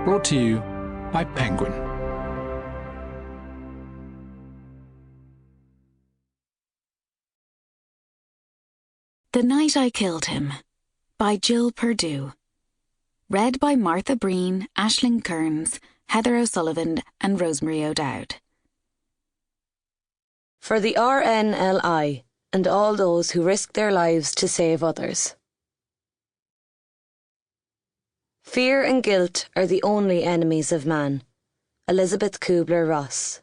Brought to you by Penguin. The Night I Killed Him by Gill Perdue. Read by Martha Breen, Aisling Kearns, Heather O'Sullivan and Rosemary O'Dowd. For the RNLI and all those who risk their lives to save others. Fear and guilt are the only enemies of man. Elizabeth Kubler-Ross.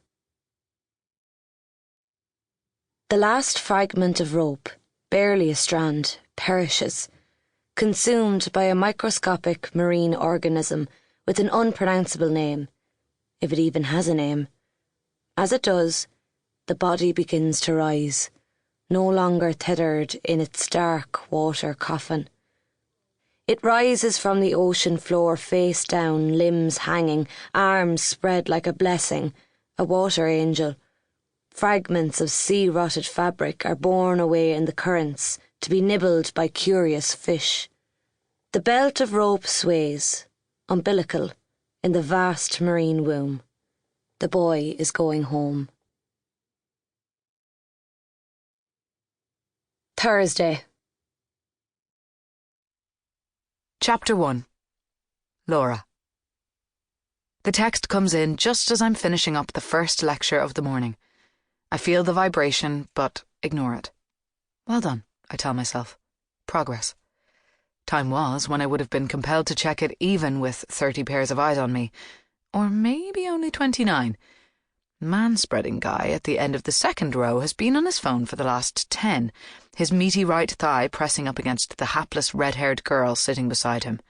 The last fragment of rope, barely a strand, perishes, consumed by a microscopic marine organism with an unpronounceable name, if it even has a name. As it does, the body begins to rise, no longer tethered in its dark water coffin. It rises from the ocean floor face down, limbs hanging, arms spread like a blessing, a water angel. Fragments of sea-rotted fabric are borne away in the currents to be nibbled by curious fish. The belt of rope sways, umbilical, in the vast marine womb. The boy is going home. Thursday. Chapter 1. Laura. The text comes in just as I'm finishing up the first lecture of the morning. I feel the vibration, but ignore it. Well done, I tell myself. Progress. Time was when I would have been compelled to check it even with 30 pairs of eyes on me. Or maybe only 29. Man-spreading guy at the end of the second row has been on his phone for the last 10, his meaty right thigh pressing up against the hapless red-haired girl sitting beside him.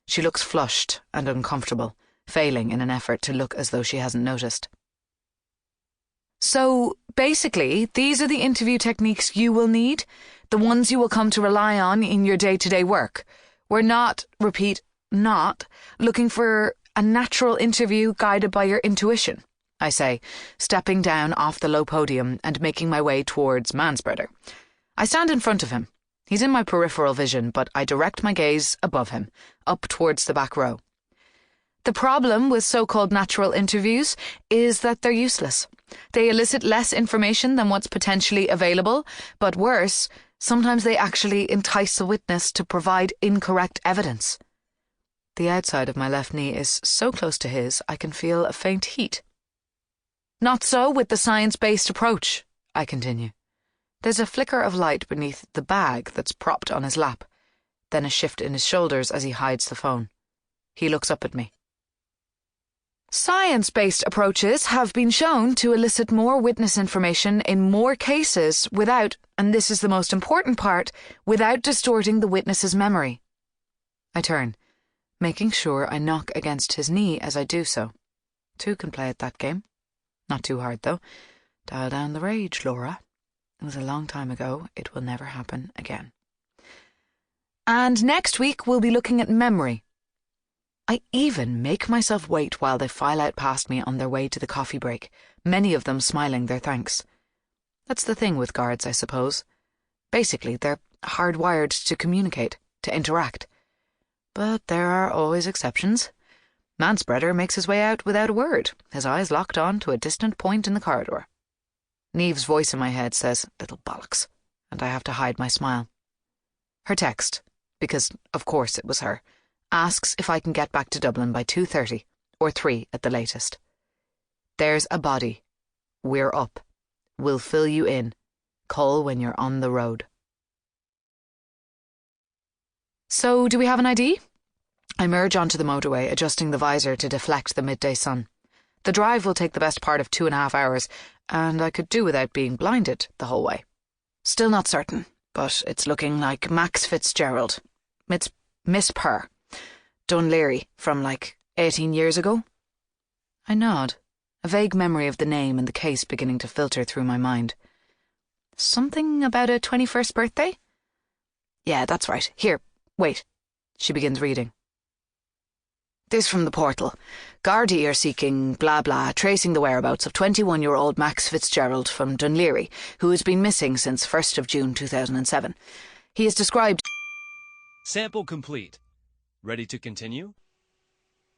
She looks flushed and uncomfortable, failing in an effort to look as though she hasn't noticed. So, basically, these are the interview techniques you will need, the ones you will come to rely on in your day-to-day work. We're not, repeat, not, looking for a natural interview guided by your intuition, I say, stepping down off the low podium and making my way towards Manspreader. I stand in front of him. He's in my peripheral vision, but I direct my gaze above him, up towards the back row. The problem with so-called natural interviews is that they're useless. They elicit less information than what's potentially available, but worse, sometimes they actually entice a witness to provide incorrect evidence. The outside of my left knee is so close to his, I can feel a faint heat. Not so with the science-based approach, I continue. There's a flicker of light beneath the bag that's propped on his lap, then a shift in his shoulders as he hides the phone. He looks up at me. Science-based approaches have been shown to elicit more witness information in more cases without, and this is the most important part, without distorting the witness's memory. I turn, making sure I knock against his knee as I do so. Two can play at that game. Not too hard, though. Dial down the rage, Laura. It was a long time ago. It will never happen again. And next week we'll be looking at memory. I even make myself wait while they file out past me on their way to the coffee break, many of them smiling their thanks. That's the thing with guards, I suppose. Basically, they're hardwired to communicate, to interact. But there are always exceptions. Manspreader makes his way out without a word, his eyes locked on to a distant point in the corridor. Neve's voice in my head says, "Little bollocks," and I have to hide my smile. Her text, because of course it was her, asks if I can get back to Dublin by 2:30, or 3 at the latest. There's a body. We're up. We'll fill you in. Call when you're on the road. So, do we have an ID? I merge onto the motorway, adjusting the visor to deflect the midday sun. The drive will take the best part of 2.5 hours, and I could do without being blinded the whole way. Still not certain, but it's looking like Max Fitzgerald. It's Miss Purr. Dunleary, from 18 years ago. I nod, a vague memory of the name and the case beginning to filter through my mind. Something about a 21st birthday? Yeah, that's right. Here, wait. She begins reading. This from the portal. Gardaí are seeking blah blah, tracing the whereabouts of 21-year-old Max Fitzgerald from Dunleary, who has been missing since 1st of June 2007. He is described... Sample complete. Ready to continue?